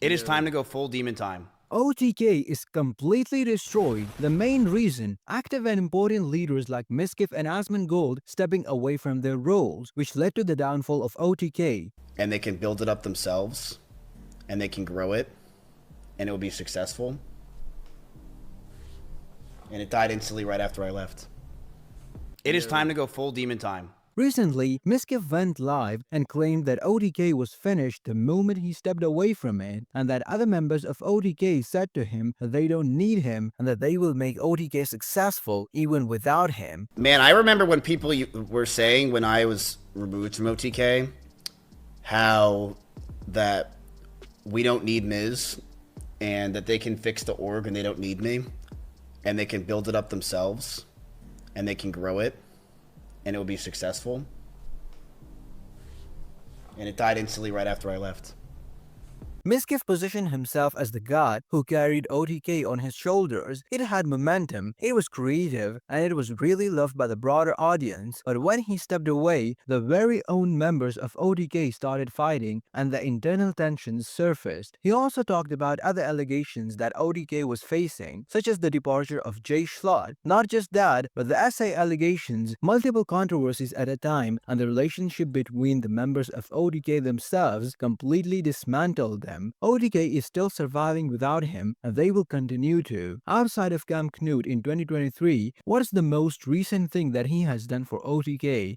It is time to go full demon time. OTK is completely destroyed, the main reason active and important leaders like Mizkif and Asmongold stepping away from their roles, which led to the downfall of OTK. And they can build it up themselves, and they can grow it, and it will be successful. And it died instantly right after I left. It is time to go full demon time. Recently, Mizkif went live and claimed that OTK was finished the moment he stepped away from it, and that other members of OTK said to him that they don't need him and that they will make OTK successful even without him. Man, I remember when people were saying when I was removed from OTK, how that we don't need Miz, and that they can fix the org and they don't need me, and they can build it up themselves, and they can grow it, and it will be successful. And it died instantly right after I left. Mizkif positioned himself as the god who carried OTK on his shoulders. It had momentum, it was creative, and it was really loved by the broader audience. But when he stepped away, the very own members of OTK started fighting and the internal tensions surfaced. He also talked about other allegations that OTK was facing, such as the departure of Jay Schlott. Not just that, but the SA allegations, multiple controversies at a time, and the relationship between the members of OTK themselves completely dismantled them. OTK is still surviving without him, and they will continue to. Outside of Camp Knut in 2023, what is the most recent thing that he has done for OTK?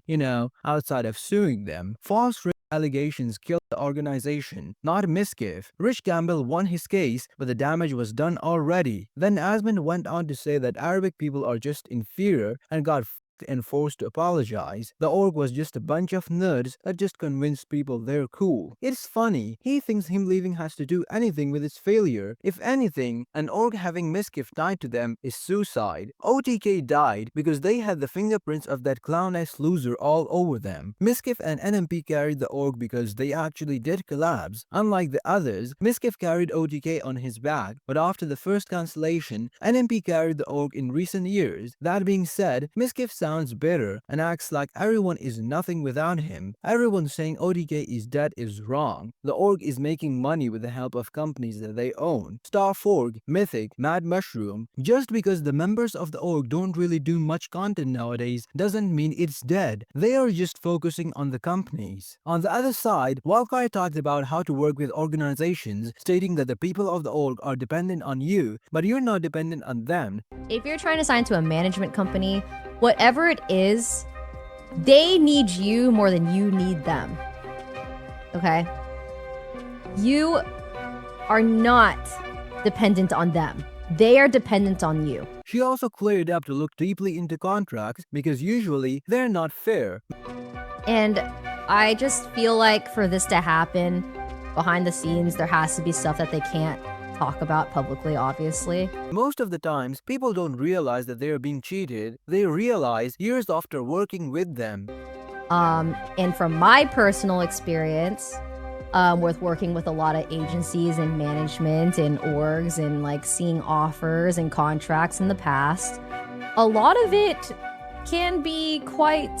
Outside of suing them. False allegations killed the organization, not Mizkif. Rich Campbell won his case, but the damage was done already. Then Asmon went on to say that Arabic people are just inferior and got and forced to apologize. The org was just a bunch of nerds that just convinced people they're cool. It's funny, he thinks him leaving has to do anything with his failure. If anything, an org having Mizkif tied to them is suicide. OTK died because they had the fingerprints of that clown-ass loser all over them. Mizkif and NMP carried the org because they actually did collabs. Unlike the others, Mizkif carried OTK on his back, but after the first cancellation, NMP carried the org in recent years. That being said, Mizkif sounds bitter and acts like everyone is nothing without him. Everyone saying OTK is dead is wrong. The org is making money with the help of companies that they own. Starforg, Mythic, Mad Mushroom. Just because the members of the org don't really do much content nowadays doesn't mean it's dead. They are just focusing on the companies. On the other side, Walkai talked about how to work with organizations, stating that the people of the org are dependent on you, but you're not dependent on them. If you're trying to sign to a management company, whatever it is, they need you more than you need them. Okay? You are not dependent on them. They are dependent on you. She also cleared up to look deeply into contracts because usually they're not fair. And I just feel like for this to happen, behind the scenes, there has to be stuff that they can't talk about publicly, obviously. Most of the times, people don't realize that they are being cheated. They realize years after working with them. And from my personal experience, with working with a lot of agencies and management and orgs and like seeing offers and contracts in the past, a lot of it can be quite,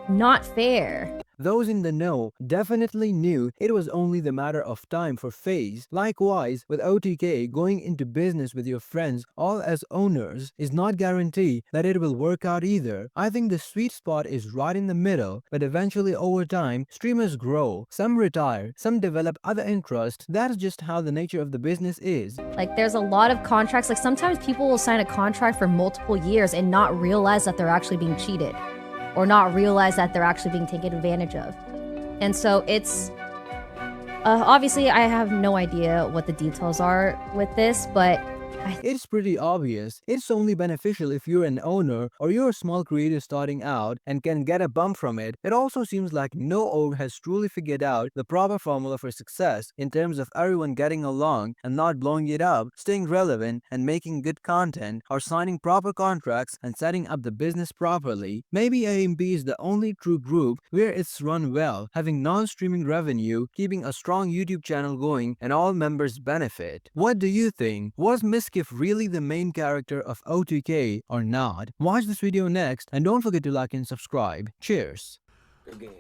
not fair. Those in the know definitely knew it was only the matter of time for FaZe. Likewise, with OTK, going into business with your friends, all as owners, is not guarantee that it will work out either. I think the sweet spot is right in the middle, but eventually over time, streamers grow. Some retire, some develop other interests. That's just how the nature of the business is. Like, there's a lot of contracts. Like, sometimes people will sign a contract for multiple years and not realize that they're actually being cheated, or not realize that they're actually being taken advantage of. And so it's, obviously I have no idea what the details are with this, but it's pretty obvious. It's only beneficial if you're an owner or you're a small creator starting out and can get a bump from it. It also seems like no org has truly figured out the proper formula for success in terms of everyone getting along and not blowing it up, staying relevant and making good content, or signing proper contracts and setting up the business properly. Maybe AMP is the only true group where it's run well, having non-streaming revenue, keeping a strong YouTube channel going, and all members benefit. What do you think? Was Mizkif really the main character of OTK or not? Watch this video next and don't forget to like and subscribe. Cheers! Good game.